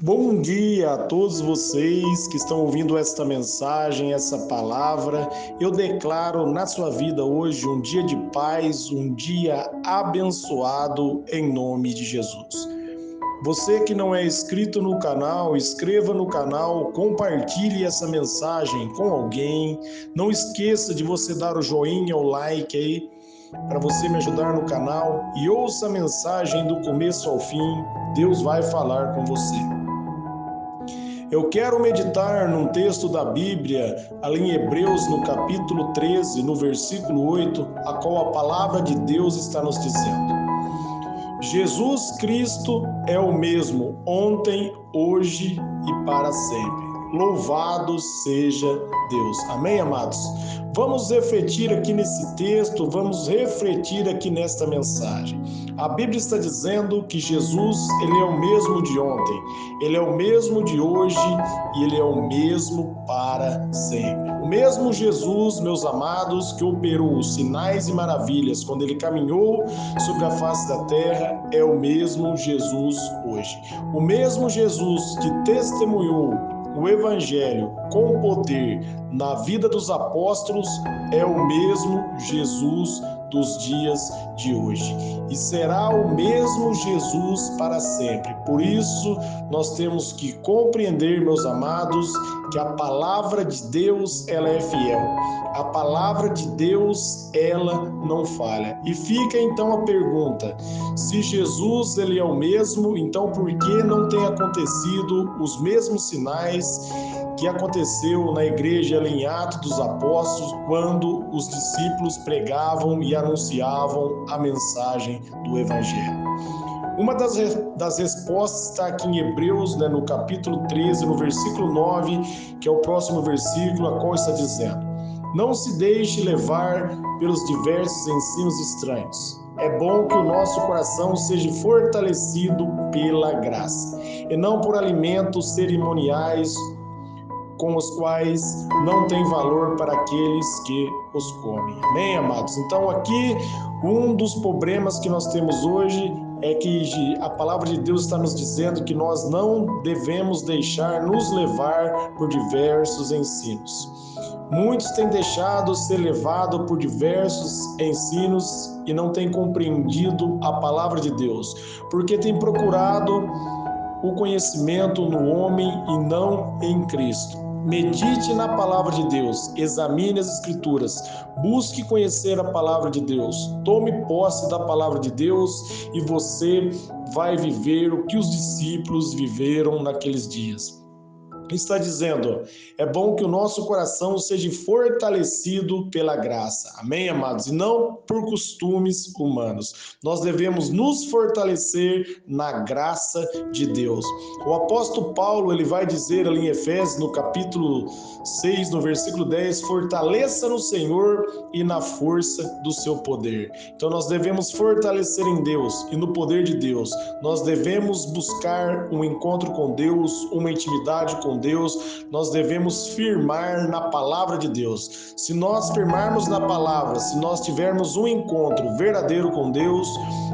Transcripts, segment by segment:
Bom dia a todos vocês que estão ouvindo esta mensagem, essa palavra. Eu declaro na sua vida hoje um dia de paz, um dia abençoado em nome de Jesus. Você que não é inscrito no canal, inscreva no canal, compartilhe essa mensagem com alguém. Não esqueça de você dar o joinha, o like aí, para você me ajudar no canal e ouça a mensagem do começo ao fim. Deus vai falar com você. Eu quero meditar num texto da Bíblia, ali em Hebreus, no capítulo 13, no versículo 8, a qual a palavra de Deus está nos dizendo: Jesus Cristo é o mesmo ontem, hoje e para sempre. Louvado seja Deus. Amém, amados? Vamos refletir aqui nesse texto, vamos refletir aqui nesta mensagem. A Bíblia está dizendo que Jesus, ele é o mesmo de ontem, ele é o mesmo de hoje e ele é o mesmo para sempre. O mesmo Jesus, meus amados, que operou sinais e maravilhas quando ele caminhou sobre a face da terra, é o mesmo Jesus hoje. O mesmo Jesus que testemunhou o Evangelho com poder na vida dos apóstolos é o mesmo Jesus dos dias de hoje. E será o mesmo Jesus para sempre. Por isso, nós temos que compreender, meus amados, que a palavra de Deus, ela é fiel. A palavra de Deus, ela não falha. E fica então a pergunta: se Jesus, ele é o mesmo, então por que não tem acontecido os mesmos sinais que aconteceu na igreja em Atos dos Apóstolos, quando os discípulos pregavam e anunciavam a mensagem do Evangelho? Uma das respostas está aqui em Hebreus, no capítulo 13, no versículo 9, que é o próximo versículo, a qual está dizendo: não se deixe levar pelos diversos ensinos estranhos. É bom que o nosso coração seja fortalecido pela graça, e não por alimentos cerimoniais com os quais não tem valor para aqueles que os comem. Amém, amados? Então aqui, um dos problemas que nós temos hoje é que a palavra de Deus está nos dizendo que nós não devemos deixar nos levar por diversos ensinos. Muitos têm deixado ser levado por diversos ensinos e não têm compreendido a palavra de Deus, porque têm procurado o conhecimento no homem e não em Cristo. Medite na palavra de Deus, examine as escrituras, busque conhecer a palavra de Deus, tome posse da palavra de Deus e você vai viver o que os discípulos viveram naqueles dias. Está dizendo, é bom que o nosso coração seja fortalecido pela graça. Amém, amados? E não por costumes humanos. Nós devemos nos fortalecer na graça de Deus. O apóstolo Paulo, ele vai dizer ali em Efésios, no capítulo 6, no versículo 10, fortaleça no Senhor e na força do seu poder. Então nós devemos fortalecer em Deus e no poder de Deus. Nós devemos buscar um encontro com Deus, uma intimidade com Deus, nós devemos firmar na palavra de Deus. Se nós firmarmos na palavra, se nós tivermos um encontro verdadeiro com Deus,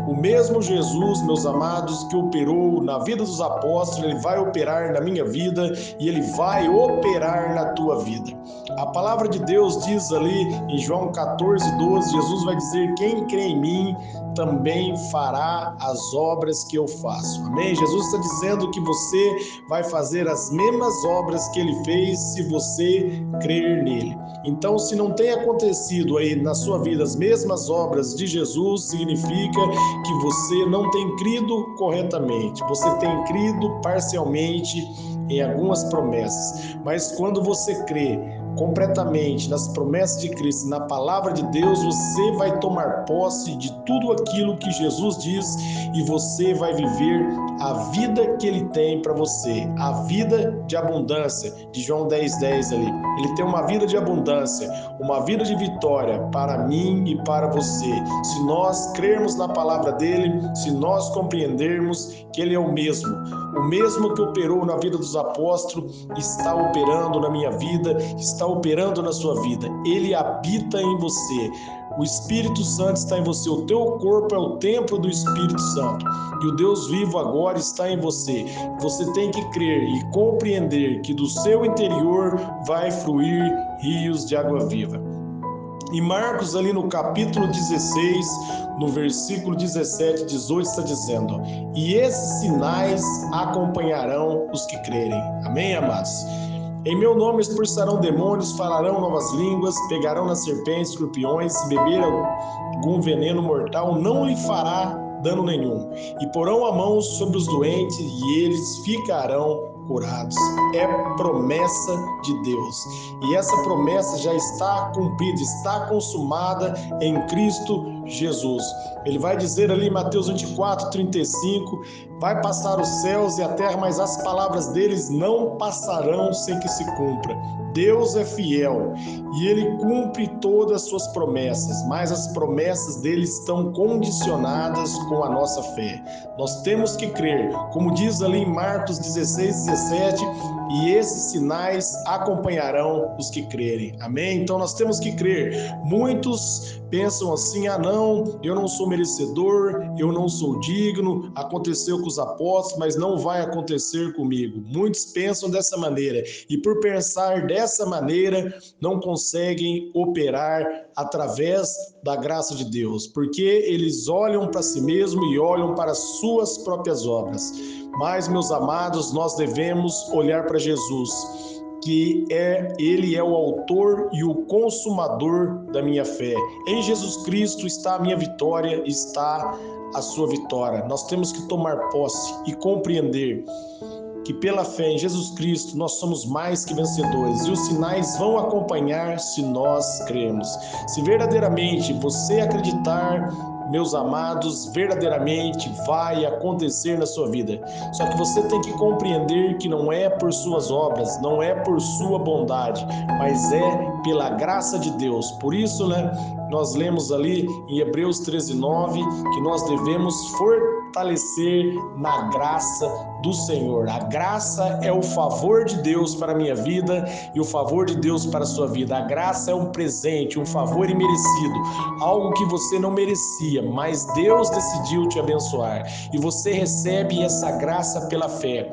o mesmo Jesus, meus amados, que operou na vida dos apóstolos, ele vai operar na minha vida e ele vai operar na tua vida. A palavra de Deus diz ali em João 14:12, Jesus vai dizer: quem crê em mim também fará as obras que eu faço. Amém? Jesus está dizendo que você vai fazer as mesmas obras que ele fez se você crer nele. Então, se não tem acontecido aí na sua vida as mesmas obras de Jesus, significa que você não tem crido corretamente, você tem crido parcialmente em algumas promessas. Mas quando você crê completamente nas promessas de Cristo, na palavra de Deus, você vai tomar posse de tudo aquilo que Jesus diz e você vai viver a vida que ele tem para você, a vida de abundância, de João 10:10 ali. Ele tem uma vida de abundância, uma vida de vitória para mim e para você. Se nós crermos na palavra dele, se nós compreendermos que ele é o mesmo O mesmo que operou na vida dos apóstolos está operando na minha vida, está operando na sua vida. Ele habita em você. O Espírito Santo está em você. O teu corpo é o templo do Espírito Santo. E o Deus vivo agora está em você. Você tem que crer e compreender que do seu interior vai fluir rios de água viva. Em Marcos, ali no capítulo 16, no versículo 17 e 18, está dizendo: e esses sinais acompanharão os que crerem. Amém, amados? Em meu nome expulsarão demônios, falarão novas línguas, pegarão nas serpentes, escorpiões, se beber algum veneno mortal, não lhe fará dano nenhum. E porão a mão sobre os doentes e eles ficarão curados. É promessa de Deus. E essa promessa já está cumprida, está consumada em Cristo Jesus. Ele vai dizer ali em Mateus 24, 35, vai passar os céus e a terra, mas as palavras deles não passarão sem que se cumpra. Deus é fiel e Ele cumpre todas as suas promessas, mas as promessas dele estão condicionadas com a nossa fé. Nós temos que crer, como diz ali em Marcos 16, 17, e esses sinais acompanharão os que crerem. Amém? Então nós temos que crer. Muitos pensam assim: ah não, eu não sou merecedor, eu não sou digno, aconteceu com os apóstolos, mas não vai acontecer comigo. Muitos pensam dessa maneira e por pensar dessa maneira não conseguem operar através da graça de Deus, porque eles olham para si mesmos e olham para as suas próprias obras. Mas, meus amados, nós devemos olhar para Jesus, que Ele é o autor e o consumador da minha fé. Em Jesus Cristo está a minha vitória, está a sua vitória. Nós temos que tomar posse e compreender que pela fé em Jesus Cristo nós somos mais que vencedores e os sinais vão acompanhar se nós crermos. Se verdadeiramente você acreditar, meus amados, verdadeiramente vai acontecer na sua vida. Só que você tem que compreender que não é por suas obras, não é por sua bondade, mas é pela graça de Deus. Por isso, nós lemos ali em Hebreus 13:9 que nós devemos fortalecer na graça do Senhor. A graça é o favor de Deus para a minha vida e o favor de Deus para a sua vida. A graça é um presente, um favor imerecido, algo que você não merecia, mas Deus decidiu te abençoar e você recebe essa graça pela fé.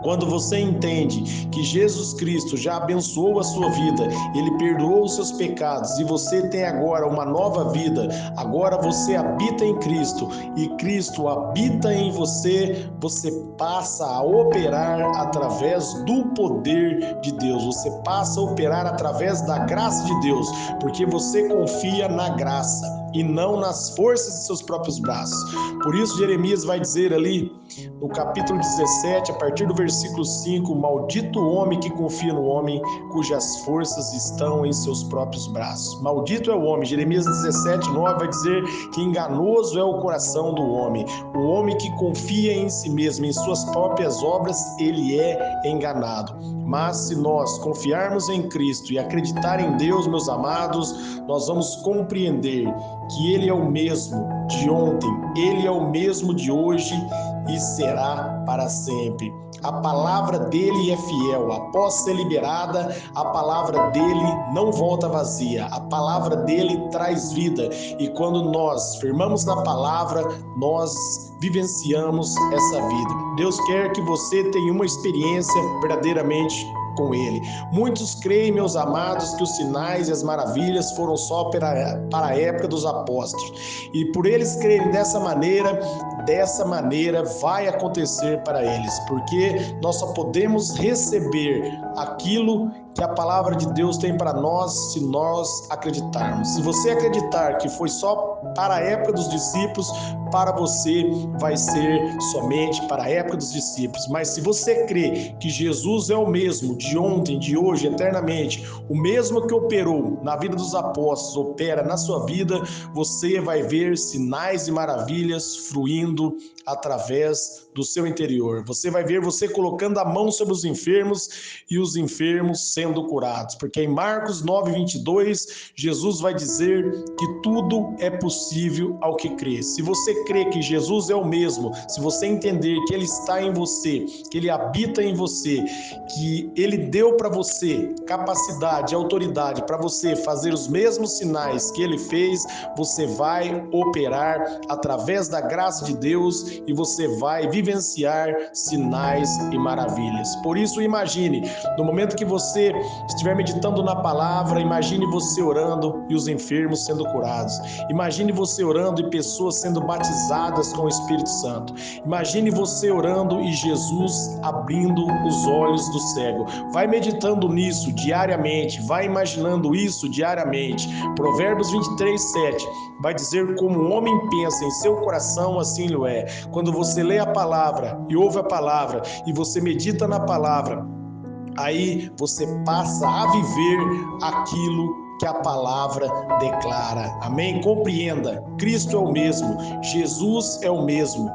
Quando você entende que Jesus Cristo já abençoou a sua vida, Ele perdoou os seus pecados e você tem agora uma nova vida, agora você habita em Cristo e Cristo habita em você, você passa a operar através do poder de Deus, você passa a operar através da graça de Deus, porque você confia na graça e não nas forças de seus próprios braços. Por isso Jeremias vai dizer ali no capítulo 17, a partir do versículo 5, maldito o homem que confia no homem, cujas forças estão em seus próprios braços. Maldito é o homem. Jeremias 17, 9 vai dizer que enganoso é o coração do homem. O homem que confia em si mesmo, em suas próprias obras, ele é enganado. Mas se nós confiarmos em Cristo e acreditar em Deus, meus amados, nós vamos compreender que Ele é o mesmo de ontem, Ele é o mesmo de hoje e será para sempre. A palavra dele é fiel. Após ser liberada, a palavra dele não volta vazia. A palavra dele traz vida. E quando nós firmamos na palavra, nós vivenciamos essa vida. Deus quer que você tenha uma experiência verdadeiramente com Ele. Muitos creem, meus amados, que os sinais e as maravilhas foram só para a época dos apóstolos. E por eles crerem dessa maneira vai acontecer para eles, porque nós só podemos receber aquilo que a palavra de Deus tem para nós se nós acreditarmos. Se você acreditar que foi só para a época dos discípulos, para você vai ser somente para a época dos discípulos. Mas se você crê que Jesus é o mesmo de ontem, de hoje, eternamente, o mesmo que operou na vida dos apóstolos, opera na sua vida, você vai ver sinais e maravilhas fluindo através do seu interior. Você vai ver você colocando a mão sobre os enfermos e os enfermos sendo curados. Porque em Marcos 9:22, Jesus vai dizer que tudo é possível ao que crê. Se você crê que Jesus é o mesmo, se você entender que Ele está em você, que Ele habita em você, que Ele deu para você capacidade, autoridade para você fazer os mesmos sinais que Ele fez, você vai operar através da graça de Deus e você vai vivenciar sinais e maravilhas. Por isso, imagine, no momento que você estiver meditando na palavra, imagine você orando e os enfermos sendo curados. Imagine você orando e pessoas sendo batizadas com o Espírito Santo. Imagine você orando e Jesus abrindo os olhos do cego. Vai meditando nisso diariamente, vai imaginando isso diariamente. Provérbios 23:7 vai dizer: como o homem pensa em seu coração, assim ele é. Quando você lê a palavra e ouve a palavra e você medita na palavra, aí você passa a viver aquilo que a palavra declara. Amém? Compreenda, Cristo é o mesmo, Jesus é o mesmo.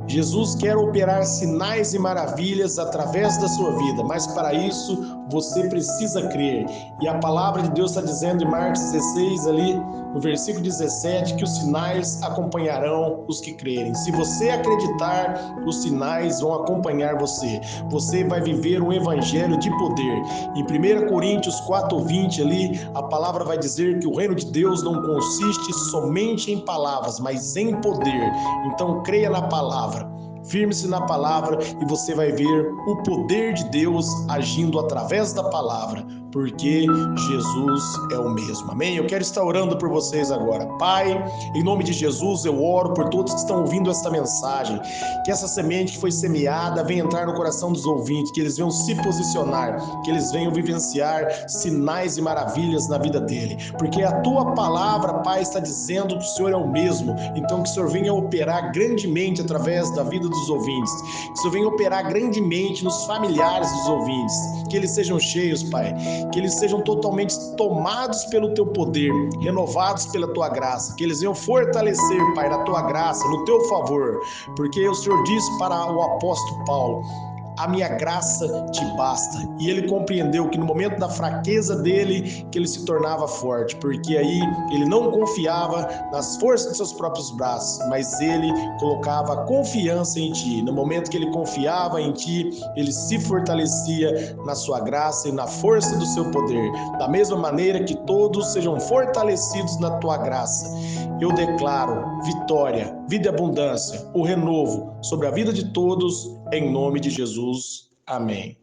Jesus quer operar sinais e maravilhas através da sua vida, mas para isso você precisa crer. E a palavra de Deus está dizendo em Marcos 16, ali no versículo 17, que os sinais acompanharão os que crerem. Se você acreditar, os sinais vão acompanhar você. Você vai viver um evangelho de poder. Em 1 Coríntios 4:20, ali, a palavra vai dizer que o reino de Deus não consiste somente em palavras, mas em poder. Então creia na palavra. Firme-se na palavra e você vai ver o poder de Deus agindo através da palavra, porque Jesus é o mesmo. Amém? Eu quero estar orando por vocês agora. Pai, em nome de Jesus, eu oro por todos que estão ouvindo esta mensagem, que essa semente que foi semeada venha entrar no coração dos ouvintes, que eles venham se posicionar, que eles venham vivenciar sinais e maravilhas na vida dele, porque a tua palavra, Pai, está dizendo que o Senhor é o mesmo. Então que o Senhor venha operar grandemente através da vida dos ouvintes, que o Senhor venha operar grandemente nos familiares dos ouvintes, que eles sejam cheios, Pai, que eles sejam totalmente tomados pelo teu poder, renovados pela tua graça, que eles venham fortalecer, Pai, na tua graça, no teu favor, porque o Senhor disse para o apóstolo Paulo: a minha graça te basta. E ele compreendeu que no momento da fraqueza dele, que ele se tornava forte, porque aí ele não confiava nas forças de seus próprios braços, mas ele colocava confiança em ti. No momento que ele confiava em ti, ele se fortalecia na sua graça e na força do seu poder. Da mesma maneira que todos sejam fortalecidos na tua graça. Eu declaro vitória, vida e abundância, o renovo sobre a vida de todos, em nome de Jesus. Amém.